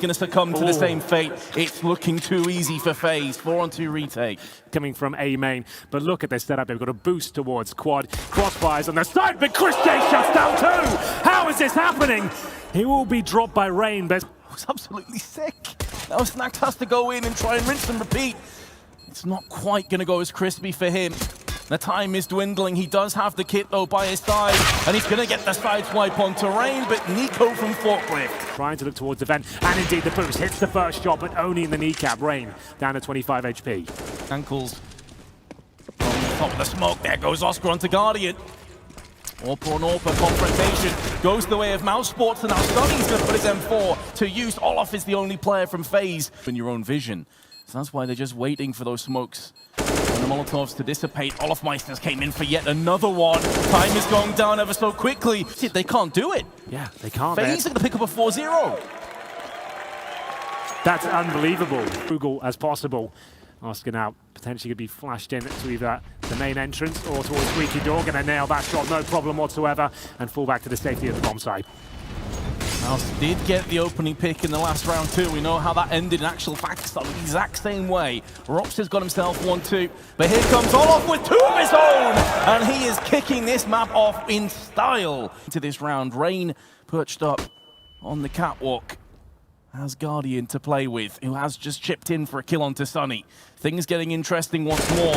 going to succumb to the same fate. It's looking too easy for FaZe. 4-on-2 retake. Coming from A main, but look at their setup. They've got a boost towards quad. Crossfires on their side, but Chris J shuts down too! How is this happening? He will be dropped by Rain, but... It was absolutely sick. Now Snax has to go in and try and rinse and repeat. It's not quite going to go as crispy for him. The time is dwindling. He does have the kit, though, by his side, and he's going to get the side swipe onto Rain, but Nico from Forklift. Trying to look towards the vent, and indeed the boost hits the first shot, but only in the kneecap. Rain down to 25 HP. Ankles on the top of the smoke. There goes Oscar onto Guardian. Orpa on Orpa confrontation goes the way of mousesports, and now Stunny's going to put his M4 to use. Olof is the only player from FaZe in your own vision. So that's why they're just waiting for those smokes and the Molotovs to dissipate. Olaf Meisters came in for yet another one. Time is going down ever so quickly. They can't do it. Yeah, they can't. FaZe are going to pick up a 4-0. That's unbelievable. Google as possible. Oscar now potentially could be flashed in to either the main entrance or towards Squeaky Door. Going to nail that shot, no problem whatsoever, and fall back to the safety of the bomb site. Mouse did get the opening pick in the last round too. We know how that ended in actual fact. It's the exact same way. Rops has got himself 1-2, but here comes Olof with 2 of his own, and he is kicking this map off in style. Into this round, Rain perched up on the catwalk. Has Guardian to play with, who has just chipped in for a kill onto Sunny. Things getting interesting once more.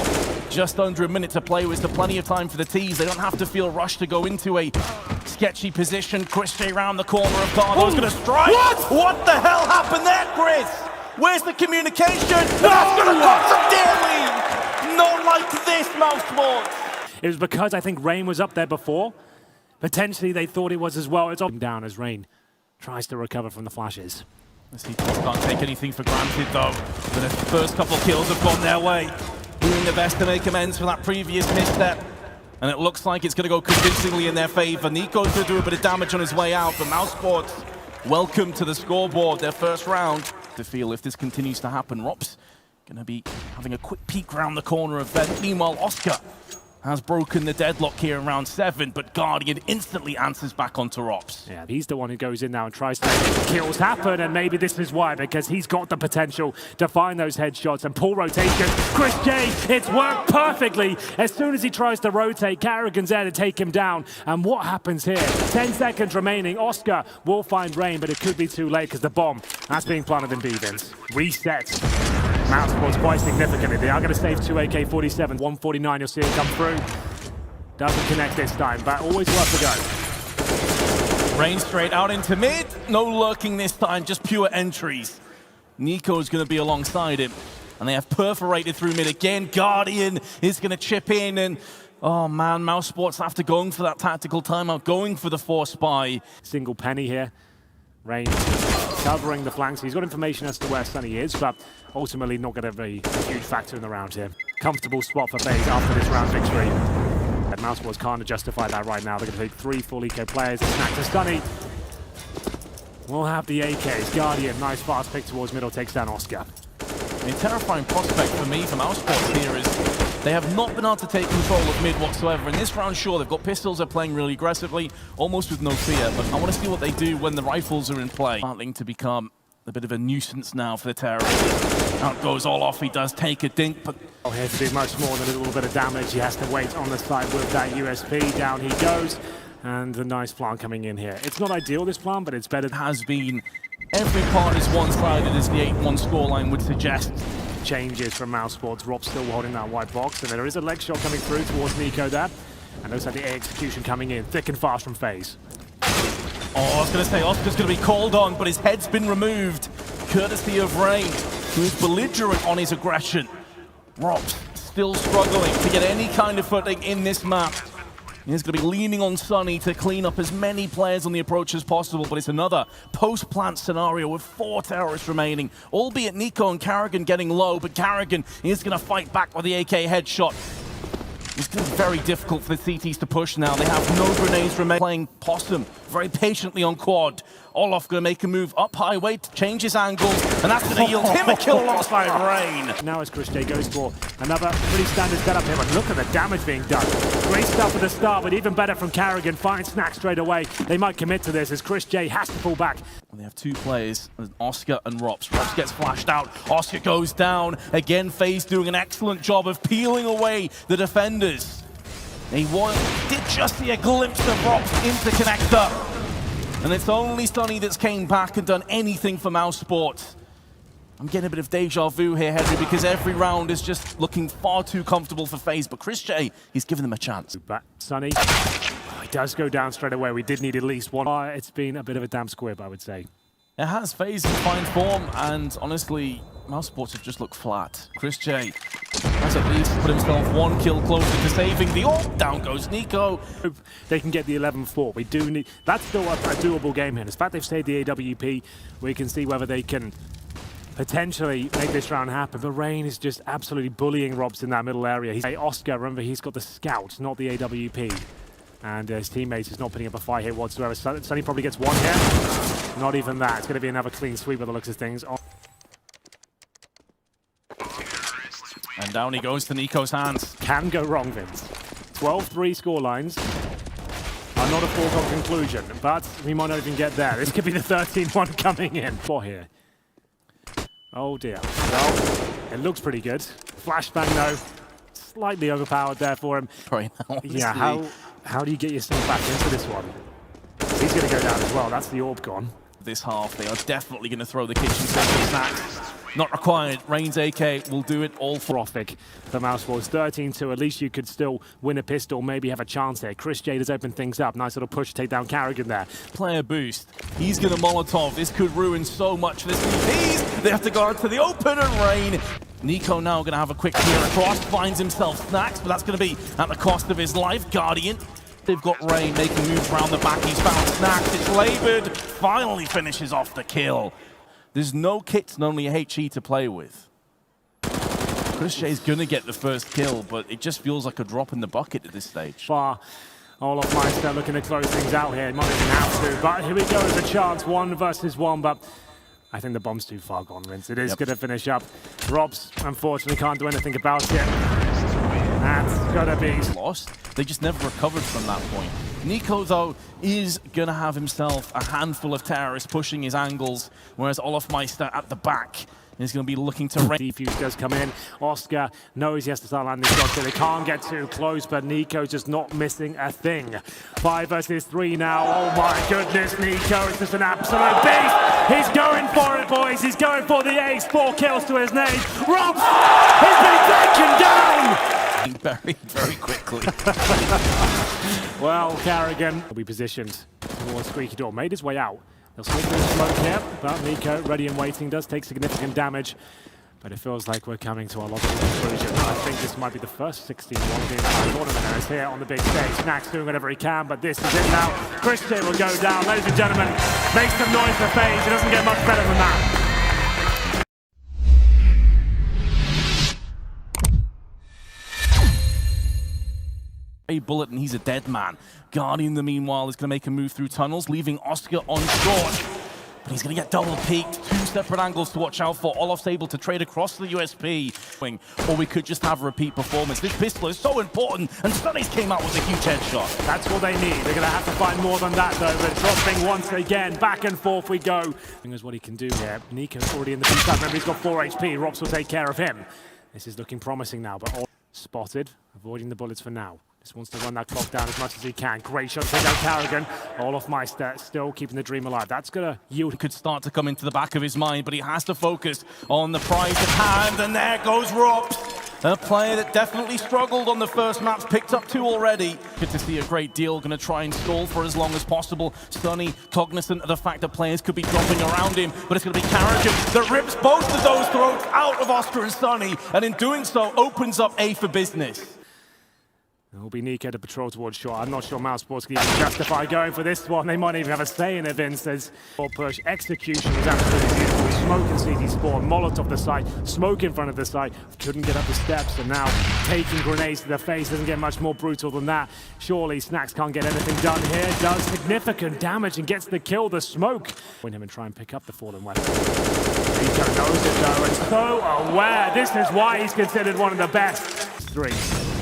Just under a minute to play with, so plenty of time for the tees. They don't have to feel rushed to go into a sketchy position. Chris J round the corner of Cardo's going to strike. What the hell happened there, Chris? Where's the communication? That's going to cost them dearly. Not like this, mousesports. It was because I think Rain was up there before. Potentially they thought it was as well. It's up down as Rain tries to recover from the flashes. The Sequels can't take anything for granted, though. But the first couple of kills have gone their way. Doing their best to make amends for that previous misstep. And it looks like it's going to go convincingly in their favor. Nico's going to do a bit of damage on his way out, but mousesports, welcome to the scoreboard. Their first round. To feel if this continues to happen, Rops going to be having a quick peek around the corner of vent. Meanwhile, Oscar has broken the deadlock here in round 7, but Guardian instantly answers back onto Rops. Yeah, he's the one who goes in now and tries to make the kills happen, and maybe this is why, because he's got the potential to find those headshots and pull rotations. Chris J, it's worked perfectly. As soon as he tries to rotate, Carrigan's there to take him down. And what happens here? 10 seconds remaining. Oscar will find Rain, but it could be too late because the bomb that's being planted in B-Vins. Resets. mousesports quite significantly. They are going to save 2 AK-47. 149, you'll see it come through. Doesn't connect this time, but always worth a go. Rain straight out into mid. No lurking this time, just pure entries. Nico's going to be alongside him. And they have perforated through mid again. Guardian is going to chip in, and oh man, mousesports after going for that tactical timeout, going for the force spy. Single penny here. Rain covering the flanks. He's got information as to where Sunny is, but ultimately not going to be a huge factor in the round here. Comfortable spot for FaZe after this round victory. And mousesports can't justify that right now. They're going to take 3 full eco players. Snack to Sunny. We'll have the AKs. Guardian, nice fast pick towards middle, takes down Oscar. A terrifying prospect for me from mousesports here is they have not been able to take control of mid whatsoever. In this round, sure, they've got pistols, they're playing really aggressively, almost with no fear, but I want to see what they do when the rifles are in play. Starting to become a bit of a nuisance now for the terrorists. Out goes Olof, he does take a dink, but... Oh, here to do much more than a little bit of damage. He has to wait on the side with that USP. Down he goes, and a nice plant coming in here. It's not ideal, this plant, but it's better. It has been every part is one-sided, as the 8-1 scoreline would suggest. Changes from mousesports. Rob still holding that white box, and there is a leg shot coming through towards Nico there. And looks like the execution coming in thick and fast from FaZe. Oh, I was going to say Oscar's going to be called on, but his head's been removed, courtesy of Rain, who is belligerent on his aggression. Rops still struggling to get any kind of footing in this map. He's going to be leaning on Sunny to clean up as many players on the approach as possible, but it's another post-plant scenario with 4 terrorists remaining, albeit Nico and Carrigan getting low, but Carrigan is going to fight back with the AK headshot. It's going to be very difficult for the CTs to push now. They have no grenades remaining. Playing Possum very patiently on quad. Olof going to make a move up highway to change his angles, and that's going to yield him a kill alongside Rain. Now as Chris J goes for another pretty standard setup here, but look at the damage being done. Great stuff at the start, but even better from Carrigan. Finds Snack straight away. They might commit to this as Chris J has to pull back. They have two players, Oscar and Rops. Rops gets flashed out, Oscar goes down. Again, FaZe doing an excellent job of peeling away the defenders. Did just see a glimpse of Rops into connector. And it's only Sonny that's came back and done anything for mousesports. I'm getting a bit of deja vu here, Henry, because every round is just looking far too comfortable for FaZe. But Chris J, he's given them a chance. Back, Sonny. He does go down straight away. We did need at least one. It's been a bit of a damn squib, I would say. It has. FaZe in fine form, and honestly, mousesports have just looked flat. Chris J has at least put himself one kill closer to saving the orb. Down goes Nico. They can get the 11-4. We do need... That's still a doable game here. In fact, they've saved the AWP. We can see whether they can potentially make this round happen. But Rain is just absolutely bullying Robs in that middle area. Oscar, remember, he's got the scout, not the AWP. And his teammates is not putting up a fight here whatsoever. Sonny probably gets one here. Not even that. It's going to be another clean sweep by the looks of things. And down he goes to Nico's hands. Can go wrong, Vince. 12-3 scorelines are not a foregone conclusion, but we might not even get there. This could be the 13-1 coming in. For here. Oh dear. Well, it looks pretty good. Flashbang though, slightly overpowered there for him. Right now, yeah, how do you get yourself back into this one? He's going to go down as well. That's the orb gone. This half, they are definitely going to throw the kitchen sink at Snacks. Not required. Rain's AK will do it all for Profik for mousesports. 13-2. At least you could still win a pistol, maybe have a chance here. Chris J has opened things up. Nice little push to take down Carrigan there. Player boost. He's going to Molotov. This could ruin so much for this DPs. They have to go out to the open, and Rain. Nico now going to have a quick clear across. Finds himself Snacks, but that's going to be at the cost of his life. Guardian. They've got Rain making moves around the back. He's found Snacks. It's labored. Finally finishes off the kill. There's no kits and only a HE to play with. Chris J's going to get the first kill, but it just feels like a drop in the bucket at this stage. Far. Olaf Meister looking to close things out here. Might even have to, but here we go. There's a chance. 1 versus 1, but I think the bomb's too far gone, Rince. It is going to finish up. Robs, unfortunately, can't do anything about it. That's gotta be lost. They just never recovered from that point. Nico, though, is gonna have himself a handful of terrorists pushing his angles, whereas Olaf Meister at the back is gonna be looking to defuse does come in. Oscar knows he has to start landing shots, so they can't get too close, but Nico's just not missing a thing. 5 versus 3 now. Oh my goodness, Nico is just an absolute beast. He's going for it, boys. He's going for the ace. 4 kills to his name. Robs has been taken down. Very quickly. Well, Carrigan will be positioned towards Squeaky Door. Made his way out. They'll slip through the smoke here, but Nico, ready and waiting, does take significant damage. But it feels like we're coming to a logical conclusion. I think this might be the first 16-1 game of the tournament as here on the big stage. Snacks doing whatever he can, but this is it now. Chris J will go down. Ladies and gentlemen, make some noise for FaZe. It doesn't get much better than that. A bullet and he's a dead man. Guardian, the meanwhile, is going to make a move through tunnels, leaving Oscar on short. But he's going to get double peeked. 2 separate angles to watch out for. Olaf's able to trade across the USP. Or we could just have a repeat performance. This pistol is so important, and Sonny's came out with a huge headshot. That's what they need. They're going to have to find more than that, though. But dropping once again. Back and forth we go. Here's what he can do here. Nico's already in the peak. Remember, he's got 4 HP. Robs will take care of him. This is looking promising now, but all spotted. Avoiding the bullets for now. Just wants to run that clock down as much as he can. Great shot to take out Carrigan. Olaf Meister still keeping the dream alive. That's going to yield. Could start to come into the back of his mind, but he has to focus on the prize at hand. And there goes Robs. A player that definitely struggled on the first maps, picked up 2 already. Good to see a great deal, going to try and stall for as long as possible. Sonny, cognizant of the fact that players could be dropping around him, but it's going to be Carrigan that rips both of those throats out of Oscar and Sonny, and in doing so, opens up A for business. It will be Nico to patrol towards short. I'm not sure mousesports can even justify going for this one. They might even have a say in it, Vince. There's full push. Execution was absolutely beautiful. Smoke and CT spawn. Molotov the site. Smoke in front of the site. Couldn't get up the steps, and now taking grenades to the face. Doesn't get much more brutal than that. Surely Snacks can't get anything done here. Does significant damage and gets the kill. The smoke. Win him and try and pick up the fallen weapon. Nico knows it though, and so aware. This is why he's considered one of the best. 3.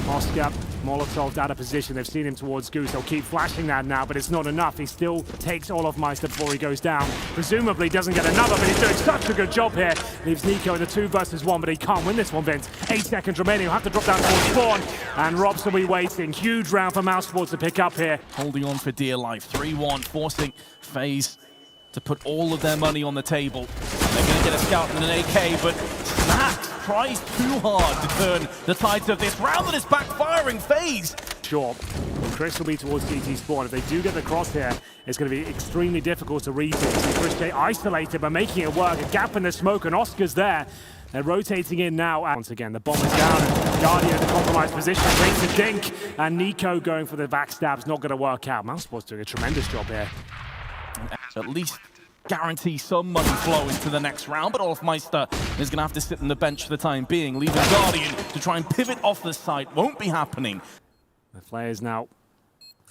Oscar Molotov out of position. They've seen him towards Goose. They'll keep flashing that now, but it's not enough. He still takes Olofmeister before he goes down. Presumably doesn't get another, but he's doing such a good job here. Leaves Nico in the 2 versus 1, but he can't win this one, Vince. 8 seconds remaining. He'll have to drop down towards spawn, and Robs will be waiting. Huge round for mousesports to pick up here. Holding on for dear life. 3-1, forcing FaZe to put all of their money on the table. They're going to get a scout and an AK, but Snacks tries too hard to turn the tides of this round that is backfiring FaZe. Sure. Chris will be towards CT spawn. If they do get the cross here, it's going to be extremely difficult to read it. Chris J isolated, but making it work. A gap in the smoke, and Oscar's there. They're rotating in now. And once again, the bomb is down. And Guardian in a compromised position takes a dink. And Nico going for the backstab's not going to work out. mousesports doing a tremendous job here. At least guarantee some money flow into the next round, but Olofmeister is going to have to sit on the bench for the time being, leaving Guardian to try and pivot off the site. Won't be happening. The flare is now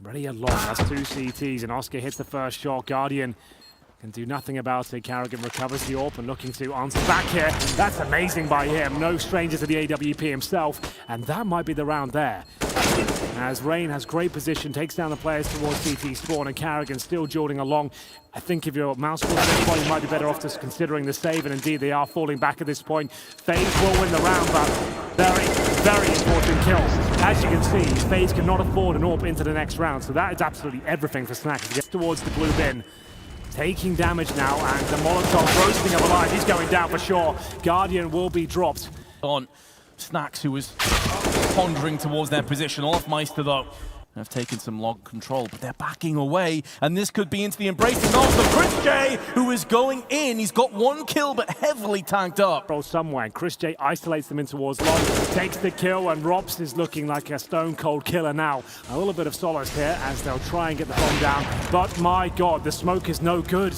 ready along. That's 2 CTs, and Oscar hits the first shot. Guardian can do nothing about it. Carrigan recovers the AWP and looking to answer back here. That's amazing by him. No stranger to the AWP himself, and that might be the round there. As Rain has great position, takes down the players towards CT spawn, and Carrigan still jolting along. I think if you're mousesports at this point, you might be better off just considering the save, and indeed they are falling back at this point. FaZe will win the round, but very, very important kills. As you can see, FaZe cannot afford an AWP into the next round, so that is absolutely everything for Snacks to get towards the blue bin. Taking damage now, and the Molotov roasting him alive. He's going down for sure. Guardian will be dropped. On Snacks, who was pondering towards their position. Olofmeister, though, have taken some log control, but they're backing away, and this could be into the embracing arms of Chris J, who is going in. He's got 1 kill, but heavily tanked up. Somewhere, and Chris J isolates them in towards long, takes the kill, and Robs is looking like a stone-cold killer now. A little bit of solace here as they'll try and get the bomb down, but my God, the smoke is no good.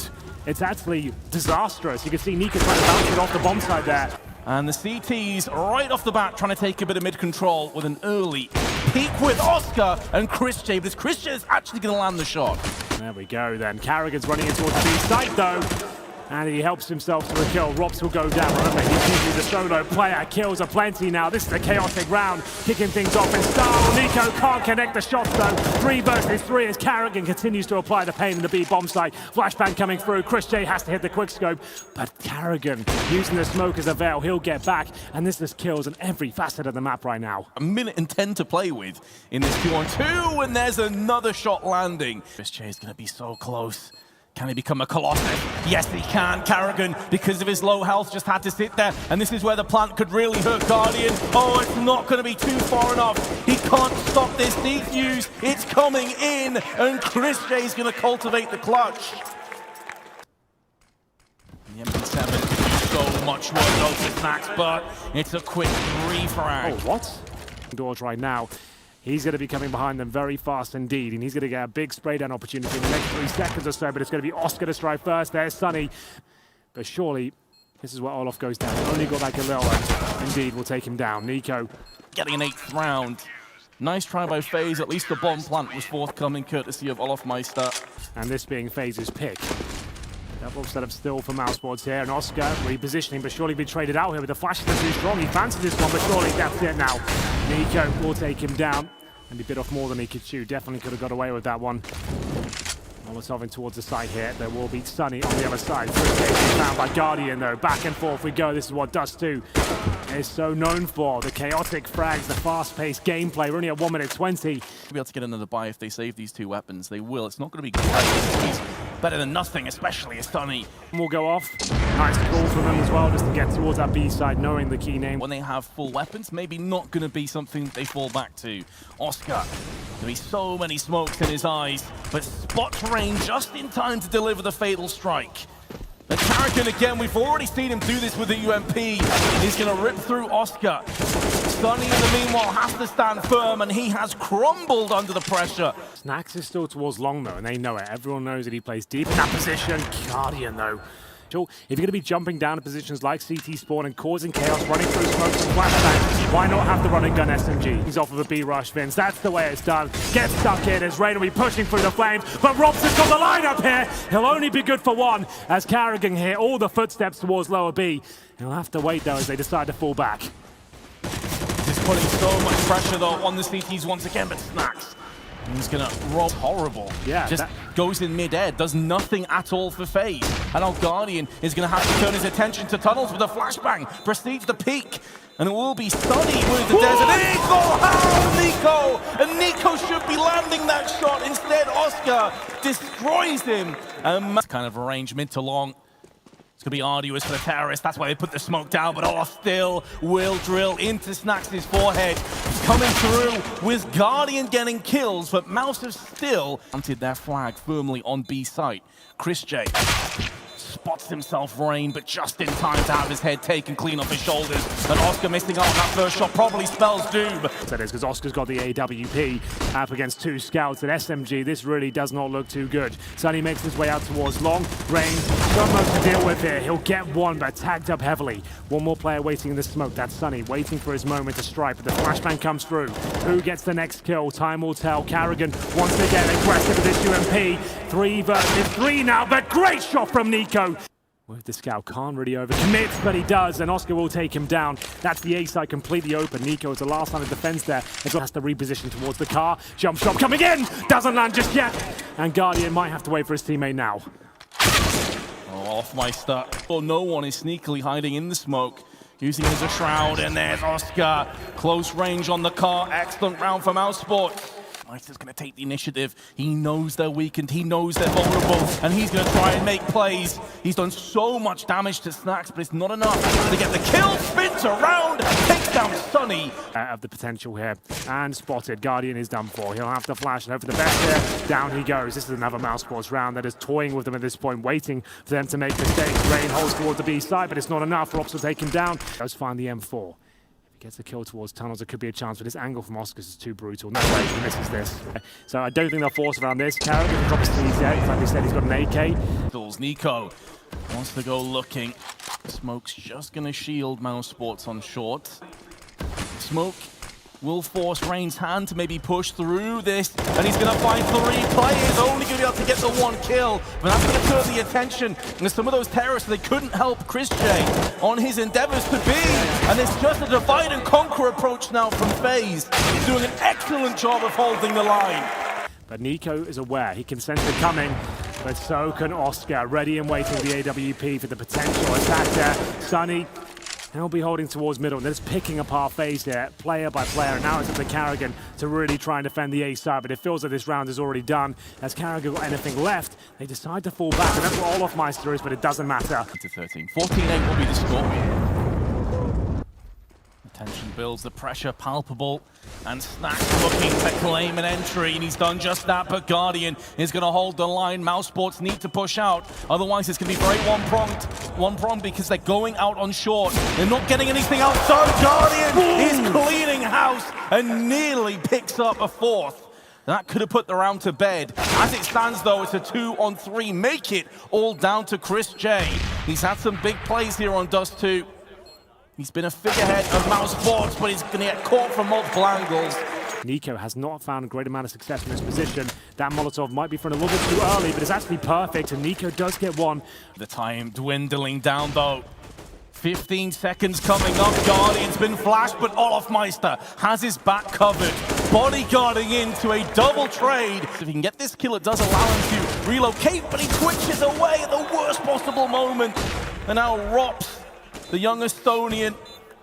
It's actually disastrous. You can see Nika trying to bounce it off the bomb side there. And the CTs right off the bat trying to take a bit of mid-control with an early peek with Oscar and Chris J, but Chris J is actually going to land the shot. There we go then. Carrigan's running in towards the B side though, and he helps himself to a kill. Robs will go down. Remember, he's usually the solo player. Kills are plenty now. This is a chaotic round, kicking things off in style. Nico can't connect the shots though. 3 versus 3 as Carrigan continues to apply the pain in the B bomb site. Flashbang coming through. Chris J has to hit the quick scope, but Carrigan using the smoke as a veil. He'll get back, and this is kills in every facet of the map right now. 1 minute and 10 to play with in this 2-on-2, and there's another shot landing. Chris J is going to be so close. Can he become a Colossus? Yes, he can. Carrigan, because of his low health, just had to sit there. And this is where the plant could really hurt Guardian. Oh, it's not going to be too far enough. He can't stop this defuse. It's coming in, and Chris J is going to cultivate the clutch. The MP7 could do so much work though for Snacks, but it's a quick 3 frag. Oh, what? Doors right now. He's going to be coming behind them very fast indeed, and he's going to get a big spray down opportunity in the next 3 seconds or so, but it's going to be Oscar to strike first. There's Sunny. But surely, this is where Olof goes down. Only got like a little, indeed, will take him down. Nico getting an 8th round. Nice try by FaZe. At least the bomb plant was forthcoming, courtesy of Olofmeister. And this being FaZe's pick. Double setup still for mousesports here, and Oscar repositioning, but surely be traded out here with the flash that's too strong. He fancies this one, but surely that's it now. Nico will take him down, and he bit off more than he could chew. Definitely could have got away with that one. Molotov in towards the side here. There will be Sunny on the other side. First case is found by Guardian though. Back and forth we go. This is what Dust 2 is so known for. The chaotic frags, the fast-paced gameplay. We're only at 1 minute 20. We'll be able to get another buy if they save these 2 weapons. They will. It's not going to be great. He's better than nothing, especially as Sunny will go off. Nice call from them as well, just to get towards that B side, knowing the key name. When they have full weapons, maybe not going to be something they fall back to. Oscar, there'll be so many smokes in his eyes, but spots Rain just in time to deliver the fatal strike. The Carrigan again, we've already seen him do this with the UMP. He's going to rip through Oscar. Sunny, in the meanwhile, has to stand firm, and he has crumbled under the pressure. Snacks is still towards long, though, and they know it. Everyone knows that he plays deep in that position. Guardian, though. If you're going to be jumping down to positions like CT spawn and causing chaos, running through smokes and flashbangs, why not have the running gun SMG? He's off of a B rush, Vince. That's the way it's done. Get stuck in as Rain will be pushing through the flames, but Robson's got the lineup here. He'll only be good for 1 as Carrigan here, all the footsteps towards lower B. He'll have to wait, though, as they decide to fall back. This is putting so much pressure though on the CTs once again, but Snacks. He's gonna roll horrible. Yeah, just goes in mid-air, does nothing at all for FaZe. And now Guardian is gonna have to turn his attention to tunnels with a flashbang, proceeds the peak. And it will be Sunny with the desert. Nico! How? Nico! And Nico should be landing that shot. Instead, Oscar destroys him. Kind of a range mid to long. It's going to be arduous for the terrorists. That's why they put the smoke down. But Olaf still will drill into Snax' forehead. Coming through with Guardian getting kills. But Mouse have still planted their flag firmly on B site. Chris J spots himself Rain, but just in time to have his head taken clean off his shoulders. And Oscar missing out on that first shot probably spells doom. That is because Oscar's got the AWP up against 2 scouts at SMG. This really does not look too good. Sunny makes his way out towards long. Rain, not much to deal with here. He'll get one, but tagged up heavily. One more player waiting in the smoke. That's Sunny, waiting for his moment to strike, but the flashbang comes through. Who gets the next kill? Time will tell. Carrigan once again aggressive with this UMP. 3 versus 3 now, but great shot from Nico. With the scout, can't really overcommit, but he does, and Oscar will take him down. That's the A side completely open. Nico is the last line of defense there, as well has to reposition towards the car. Jump shot coming in, doesn't land just yet, and Guardian might have to wait for his teammate now. Oh, Offmeister. Oh, no one is sneakily hiding in the smoke, using it as a shroud, and there's Oscar. Close range on the car, excellent round for mousesports. Meister's going to take the initiative. He knows they're weakened, he knows they're vulnerable, and he's going to try and make plays. He's done so much damage to Snacks, but it's not enough to get the kill. Spins around, takes down Sunny. Of the potential here, and spotted. Guardian is done for. He'll have to flash and hope for the best here. Down he goes. This is another mousesports round that is toying with them at this point, waiting for them to make mistakes. Rain holds towards the B side, but it's not enough. Rops will take him down. Goes find the M4. Gets the kill towards tunnels, it could be a chance, but this angle from Oscars is too brutal. No way he misses this. So I don't think they'll force around this. Carrigan can drop his sleeves there. Like they said, he's got an AK. Nico wants to go looking. Smoke's just going to shield mousesports on short. Smoke will force Rain's hand to maybe push through this, and he's going to find 3 players, only going to be able to get the 1 kill, but that's going to turn the attention. And some of those terrorists, they couldn't help Chris J on his endeavors to be, and it's just a divide and conquer approach now from FaZe. He's doing an excellent job of holding the line. But Nico is aware, he can sense it coming, but so can Oscar, ready and waiting the AWP for the potential attack there. Sunny, he'll be holding towards middle, and they're just picking apart FaZe here, player by player, and now it's up to Carrigan to really try and defend the A side, but it feels like this round is already done. As Carrigan got anything left, they decide to fall back, and that's what all Offmeister is, but it doesn't matter. To 13. 14-8 will be the score. Tension builds, the pressure palpable, and Snacks looking to claim an entry, and he's done just that, but Guardian is going to hold the line. Mousesports need to push out, otherwise it's going to be very one-pronged because they're going out on short. They're not getting anything else done. Guardian is cleaning house and nearly picks up a 4th. That could have put the round to bed. As it stands, though, it's a 2-on-3. Make it all down to Chris J. He's had some big plays here on Dust 2. He's been a figurehead of mousesports, but he's going to get caught from multiple angles. Nico has not found a great amount of success in this position. That Molotov might be thrown a little bit too early, but it's actually perfect, and Nico does get one. The time dwindling down, though. 15 seconds coming up. Guardian's been flashed, but Offmeister has his back covered. Bodyguarding into a double trade. If he can get this kill, it does allow him to relocate, but he twitches away at the worst possible moment. And now Rops, the young Estonian,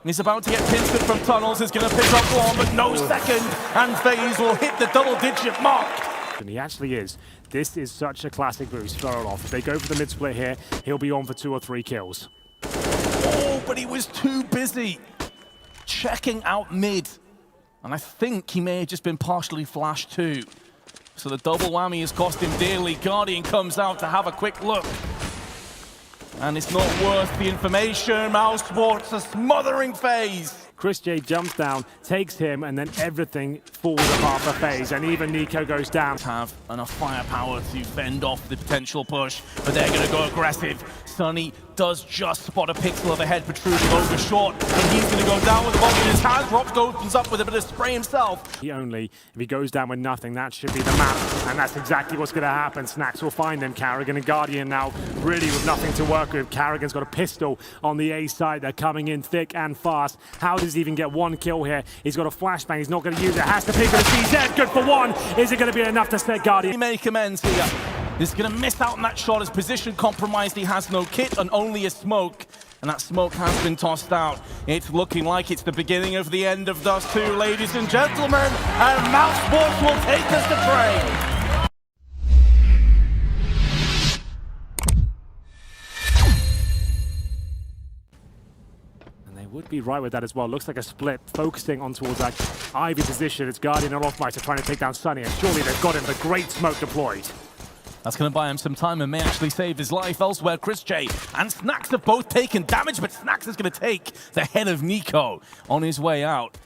is about to get Pinsford from tunnels, is going to pick up 1, but no second, and FaZe will hit the double-digit mark. And he actually is. This is such a classic boost for Olaf. If they go for the mid-split here, he'll be on for 2 or 3 kills. Oh, but he was too busy checking out mid. And I think he may have just been partially flashed too. So the double whammy has cost him dearly. Guardian comes out to have a quick look. And it's not worth the information. mousesports are smothering FaZe. Chris J jumps down, takes him, and then everything falls apart for FaZe, and even Nico goes down. Have enough firepower to fend off the potential push, but they're going to go aggressive. Sunny does just spot a pixel of a head protruding over short, and he's going to go down with the bomb in his hand. Rops opens up with a bit of spray himself. If he goes down with nothing, that should be the map, and that's exactly what's going to happen. Snacks will find him. Karrigan and Guardian now really with nothing to work with. Karrigan's got a pistol on the A side. They're coming in thick and fast. How does he even get one kill here? He's got a flashbang. He's not going to use it. Has to pick it. CZ, good for one. Is it going to be enough to set Guardian? Make amends here. He's going to miss out on that shot. His position compromised. He has no kit and only a smoke. And that smoke has been tossed out. It's looking like it's the beginning of the end of Dust 2, ladies and gentlemen. And mousesports will take us to trade. And they would be right with that as well. Looks like a split, focusing on towards that Ivy position. It's Guardian and Offmeister trying to take down Sunny, and surely they've got him. The great smoke deployed. That's going to buy him some time and may actually save his life. Elsewhere, Chris J and Snacks have both taken damage, but Snacks is going to take the head of Nico on his way out.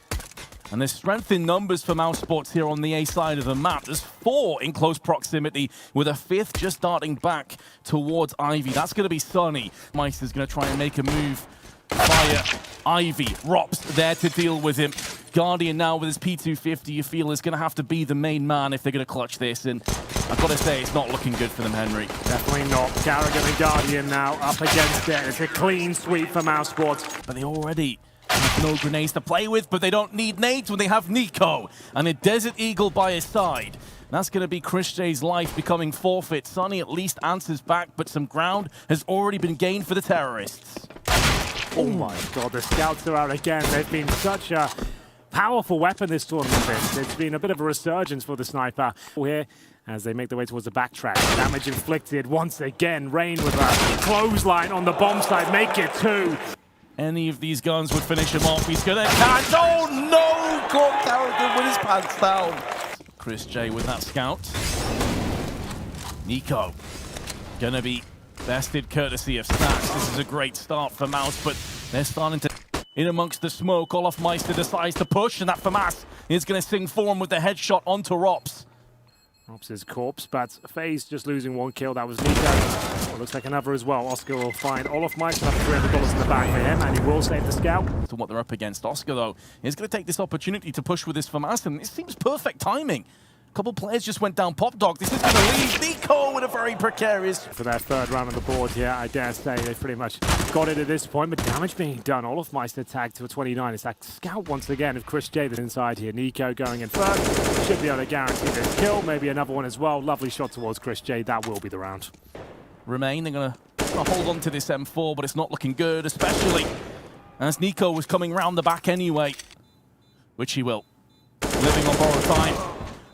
And there's strength in numbers for mousesports here on the A side of the map. There's 4 in close proximity, with a 5th just starting back towards Ivy. That's going to be Sunny. Meister's going to try and make a move via Ivy. Rops there to deal with him. Guardian now with his P250, you feel is going to have to be the main man if they're going to clutch this. And I've got to say, it's not looking good for them, Henry. Definitely not. Karrigan and Guardian now up against it. It's a clean sweep for mousesports. But they already have no grenades to play with, but they don't need nades when they have Nico and a Desert Eagle by his side. That's going to be Chris J's life becoming forfeit. Sunny at least answers back, but some ground has already been gained for the terrorists. Oh my god, the scouts are out again. They've been such a powerful weapon this tournament. It's been a bit of a resurgence for the sniper here as they make their way towards the backtrack. Damage inflicted once again. Rain with a clothesline on the bomb side. Make it 2. Any of these guns would finish him off. He's going to catch. Oh no! Caught Karrigan with his pants down. Chris J with that scout. Nico going to be bested courtesy of Snacks. This is a great start for Mouse, but they're starting to in amongst the smoke. Olofmeister decides to push, and that FAMAS is going to sing form with the headshot onto Rops. Rops' corpse, but FaZe just losing 1 kill. That was Nico. Well, looks like another as well. Oscar will find Olofmeister. $300 in the bag for him, and he will save the scout. To what they're up against. Oscar, though, is going to take this opportunity to push with his FAMAS, and it seems perfect timing. A couple players just went down Pop Dog. This is going to leave Nico with a very precarious. For their 3rd round on the board here, I dare say they've pretty much got it at this point, but damage being done. Olofmeister tagged to a 29. It's that scout once again of Chris J that's inside here. Nico going in first. Should be able to guarantee this kill. Maybe another one as well. Lovely shot towards Chris J. That will be the round. Remain, they're going to hold on to this M4, but it's not looking good, especially as Nico was coming round the back anyway, which he will. Living on borrowed time.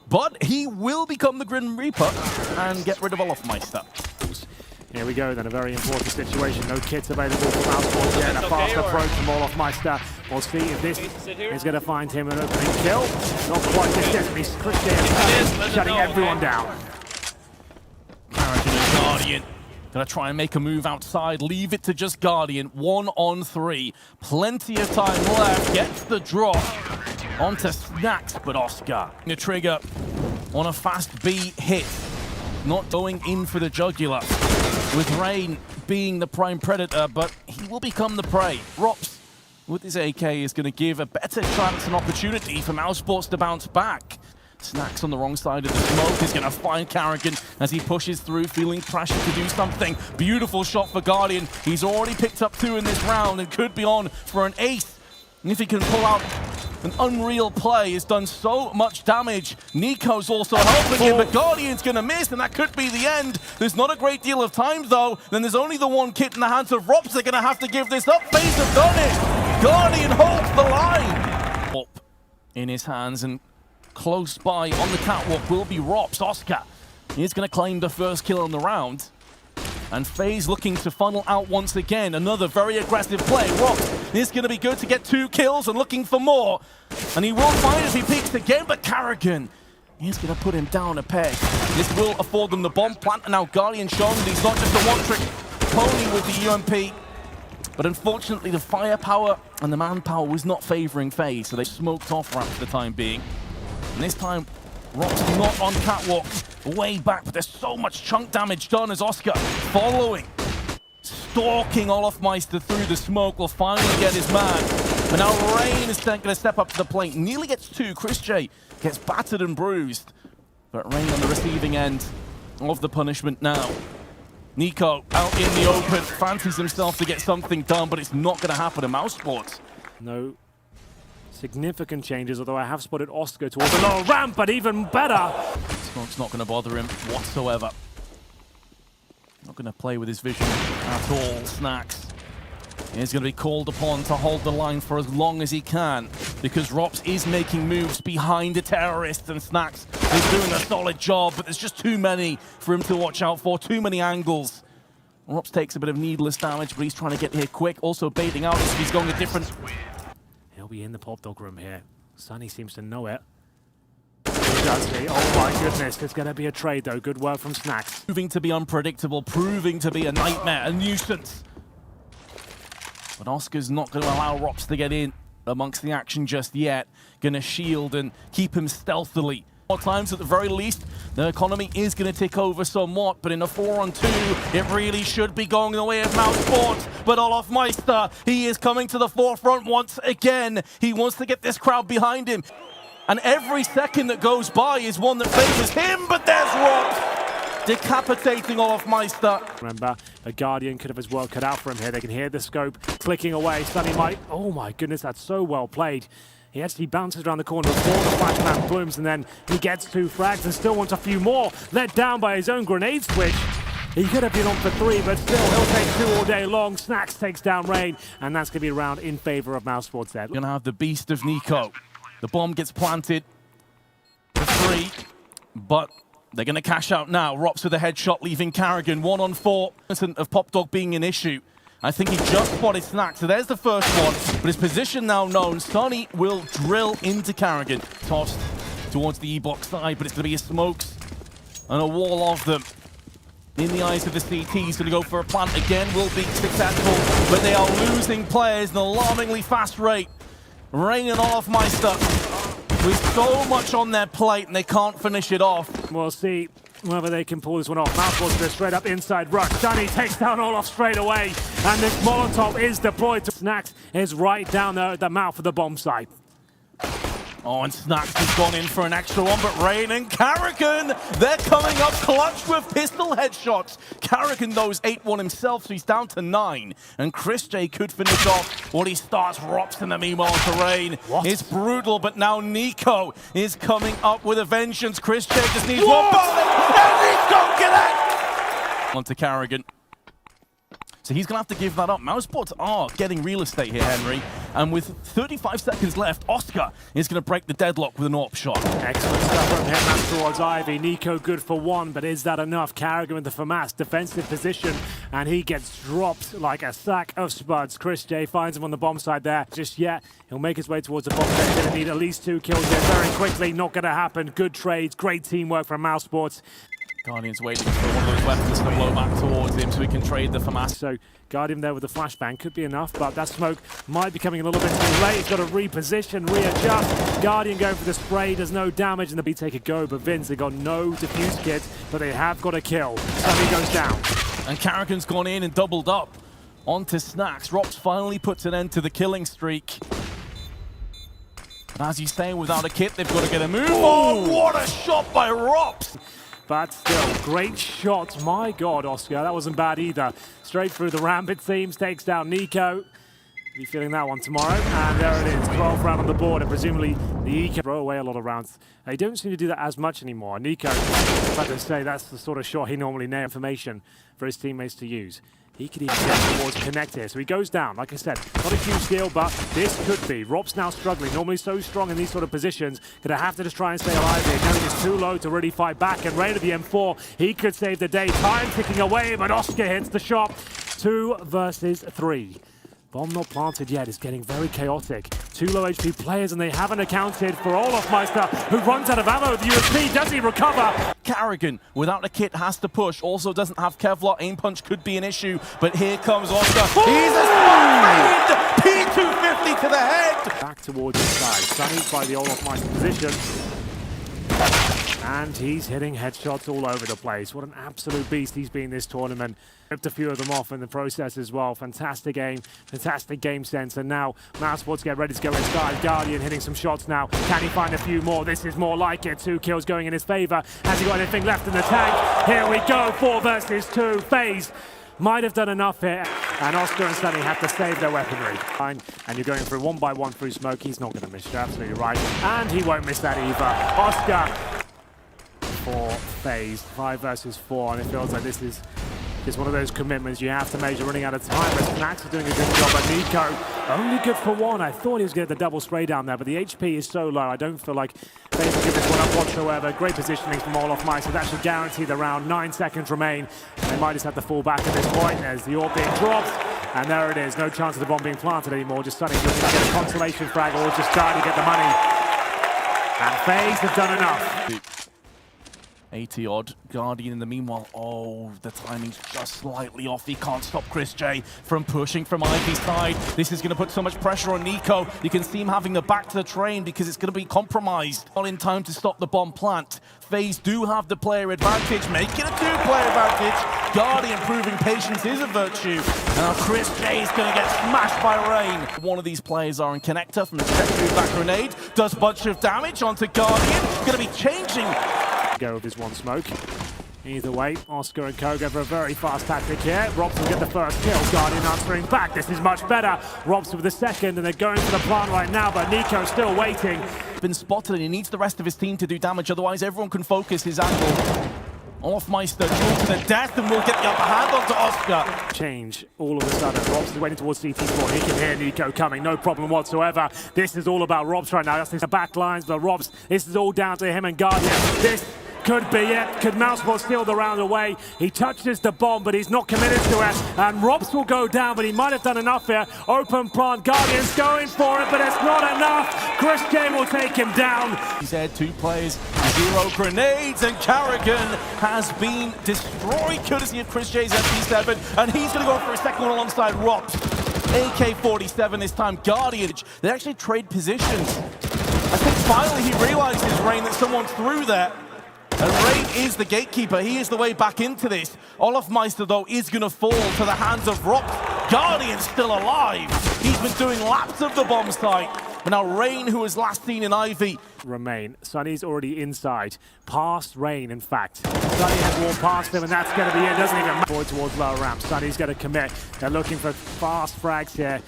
But he will become the Grim Reaper and get rid of Olofmeister. Here we go, then a very important situation. No kits available from mousesports yet. A fast approach from Olofmeister. We'll see if this is going to find him an opening kill. Not quite this yet. Chris J shutting everyone down. Karrigan and Guardian gonna try and make a move outside. Leave it to just Guardian. 1 on 3. Plenty of time left. Gets the drop onto Snacks, but Oscar the trigger on a fast B hit. Not going in for the jugular, with Rain being the prime predator, but he will become the prey. Rops with his AK is going to give a better chance and opportunity for mousesports to bounce back. Snacks on the wrong side of the smoke is going to find Karrigan as he pushes through, feeling pressure to do something. Beautiful shot for Guardian. He's already picked up 2 in this round and could be on for an ace. And if he can pull out an unreal play, he's done so much damage. Nico's also helping him, but Guardian's going to miss, and that could be the end. There's not a great deal of time, though. Then there's only the 1 kit in the hands of Rops. They're going to have to give this up. FaZe have done it. Guardian holds the line. Up in his hands, and close by on the catwalk will be Rops. Oscar, he's going to claim the first kill on the round. And FaZe looking to funnel out once again. Another very aggressive play. Rops is going to be good to get 2 kills and looking for more. And he will find if he peeks again, but Karrigan is going to put him down a peg. This will afford them the bomb plant, and now Guardian shown that he's not just a one-trick pony with the UMP. But unfortunately, the firepower and the manpower was not favoring FaZe, so they smoked off Ramp for the time being. And this time, Rops not on catwalk, way back, but there's so much chunk damage done as Oscar following stalking Olofmeister through the smoke, will finally get his man. But now Rain is going to step up to the plate. Nearly gets two. Chris J gets battered and bruised. But Rain on the receiving end of the punishment now. Nico out in the open, fancies himself to get something done, but it's not going to happen in mousesports. No significant changes, although I have spotted Oscar towards the lower ramp, but even better. Smoke's not going to bother him whatsoever. Not going to play with his vision at all. Snacks is going to be called upon to hold the line for as long as he can, because Rops is making moves behind the terrorists, and Snacks is doing a solid job, but there's just too many for him to watch out for, too many angles. Rops takes a bit of needless damage, but he's trying to get here quick, also baiting out as he's going a different... He'll be in the pop dog room here. Sunny seems to know it. Does he? Oh my goodness, there's going to be a trade though. Good work from Snacks. Proving to be unpredictable, proving to be a nightmare, a nuisance. But Oscar's not going to allow Rops to get in amongst the action just yet. Going to shield and keep him stealthily. More times at the very least, the economy is going to take over somewhat, but in a 4-on-2, it really should be going the way of mousesports. But Olofmeister, he is coming to the forefront once again. He wants to get this crowd behind him. And every second that goes by is one that favors him, but there's Rops decapitating Olofmeister. Remember, a Guardian could have his work cut out for him here. They can hear the scope clicking away. Sunny might... Oh my goodness, that's so well played. He actually bounces around the corner before the flashbang blooms, and then he gets 2 frags and still wants a few more. Let down by his own grenade switch. He could have been on for 3, but still he'll take 2 all day long. Snacks takes down Rain, and that's going to be a round in favor of mousesports there. We're going to have the beast of Nico. The bomb gets planted for 3, but they're going to cash out now. Rops with a headshot, leaving Carrigan 1-on-4. Of Pop Dog being an issue. I think he just spotted Snack, so there's the first one. But his position now known. Sonny will drill into Carrigan. Tossed towards the E-block side, but it's going to be a smokes and a wall of them. In the eyes of the CT, he's going to go for a plant again. Will be successful, but they are losing players at an alarmingly fast rate. Rain and Olofmeister with so much on their plate, and they can't finish it off. We'll see whether they can pull this one off. Mousesports to straight up inside rush. Sunny takes down Olof straight away, and this Molotov is deployed to Snacks. Is right down there at the mouth of the bomb site. Oh, and Snacks has gone in for an extra one, but Rain and Carrigan, they're coming up clutch with pistol headshots. Carrigan knows 8-1 himself, so he's down to 9. And Chris J could finish off what he starts. Rops in the meanwhile to Rain. What? It's brutal, but now Nico is coming up with a vengeance. Chris J just needs one bullet, and Nico get it! On to Carrigan. So he's going to have to give that up. Mousesports are getting real estate here, Henry. And with 35 seconds left, Oscar is going to break the deadlock with an AWP shot. Excellent stuff from him. That's towards Ivy. Nico good for 1, but is that enough? Carrigan with the FAMAS defensive position, and he gets dropped like a sack of spuds. Chris J finds him on the bomb side there. Just yet, he'll make his way towards the bomb side. Going to need at least 2 kills here very quickly. Not going to happen. Good trades, great teamwork from mousesports. Guardian's waiting for one of those weapons to blow back towards him so he can trade the FAMAS. So Guardian there with the flashbang could be enough, but that smoke might be coming a little bit too late. He's got to reposition, readjust. Guardian going for the spray, does no damage, and the B take a go, but Vince, they got no defuse kit, but they have got a kill. Sunny goes down. And Carrigan's gone in and doubled up onto Snacks. Rops finally puts an end to the killing streak. But as he's saying, without a kit, they've got to get a move. Oh, what a shot by Rops! But still, great shot. My God, Oscar, that wasn't bad either. Straight through the ramp, it seems, takes down Nico. Be feeling that one tomorrow. And there it is, 12th round on the board, and presumably the E can throw away a lot of rounds. They don't seem to do that as much anymore. Nico, like I say, that's the sort of shot he normally nails. Information for his teammates to use. He could even get towards connect here. So he goes down, like I said, not a huge deal, but this could be. Rob's now struggling, normally so strong in these sort of positions. Gonna have to just try and stay alive here. Knowing it's too low to really fight back. And Rain at the M4, he could save the day. Time ticking away, but Oscar hits the shot. 2 versus 3. Bomb not planted yet. It's getting very chaotic. 2 low HP players, and they haven't accounted for Olofmeister, who runs out of ammo. The USP, does he recover? Carrigan, without a kit, has to push. Also doesn't have Kevlar. Aim punch could be an issue, but here comes Oscar. He's a spot P250 to the head. Back towards the side. Sunny by the Olofmeister position. And he's hitting headshots all over the place. What an absolute beast he's been this tournament. Ripped a few of them off in the process as well. Fantastic aim, fantastic game sense. And now mousesports get ready to go inside. Guardian hitting some shots now. Can he find a few more? This is more like it. 2 kills going in his favor. Has he got anything left in the tank? Here we go, 4 versus 2. FaZe might have done enough here, and Oscar and Sunny have to save their weaponry. And you're going through 1 by 1 through smoke. He's not going to miss. You're absolutely right. And he won't miss that either. Oscar for FaZe, 5 versus 4, and it feels like this is just one of those commitments you have to make. You're running out of time. But Max is doing a good job, but Nico only good for 1. I thought he was going to get the double spray down there, but the HP is so low. I don't feel like FaZe will give this one up whatsoever. Great positioning from all off Mike, so that should guarantee the round. 9 seconds remain, and they might just have to fall back at this point as the orb being dropped. And there it is. No chance of the bomb being planted anymore. Just Sunny looking to get a consolation frag or just trying to get the money. And FaZe have done enough. 80 odd. Guardian in the meanwhile. Oh, the timing's just slightly off. He can't stop Chris J from pushing from Ivy's side. This is going to put so much pressure on Nico. You can see him having the back to the train because it's going to be compromised. Not in time to stop the bomb plant. FaZe do have the player advantage, making a 2-player advantage. Guardian proving patience is a virtue. And now Chris J is going to get smashed by Rain. One of these players are in connector from the trajectory back grenade. Does a bunch of damage onto Guardian. Going to be changing. Go with his 1 smoke. Either way, Oscar and Co go for a very fast tactic here. Robs will get the first kill. Guardian answering back. This is much better. Robs with the second, and they're going for the plant right now, but Nico's still waiting. Been spotted, and he needs the rest of his team to do damage, otherwise everyone can focus his angle. Olofmeister duel to the death, and will get the upper hand onto Oscar. Change all of a sudden. Robs is waiting towards CT4. He can hear Nico coming, no problem whatsoever. This is all about Robs right now. That's the back lines, but Robs, this is all down to him and Guardian. This could be it. Could mousesports steal the round away? He touches the bomb, but he's not committed to it. And Robs will go down, but he might have done enough here. Open plant. Guardian's going for it, but it's not enough. Chris J will take him down. He's had 2 players, 0 grenades, and Carrigan has been destroyed courtesy of Chris J's MP7, and he's going to go for a second one alongside Robs. AK-47 this time. Guardian, they actually trade positions. I think finally he realizes, Rain, that someone's through there. And Rain is the gatekeeper. He is the way back into this. Olofmeister, though, is going to fall to the hands of Robs. Guardian's still alive. He's been doing laps of the bomb site. But now Rain, who was last seen in Ivy. Remain. Sunny's already inside. Past Rain, in fact. Sunny has walked past him, and that's going to be it. Doesn't even matter towards lower ramp. Sunny's going to commit. They're looking for fast frags here.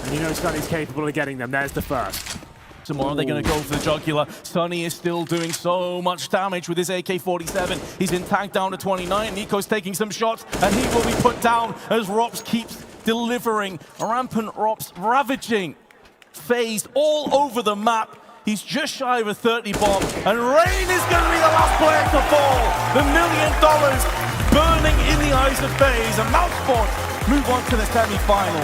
And you know Sunny's capable of getting them. There's the first. Tomorrow they're going to go for the jugular. Sunny is still doing so much damage with his AK-47. He's been tagged down to 29. Nico's taking some shots, and he will be put down as Robs keeps delivering. Rampant Robs ravaging FaZe all over the map. He's just shy of a 30 bomb, and Rain is going to be the last player to fall. The $1 million burning in the eyes of FaZe, and mousesports move on to the semi-final.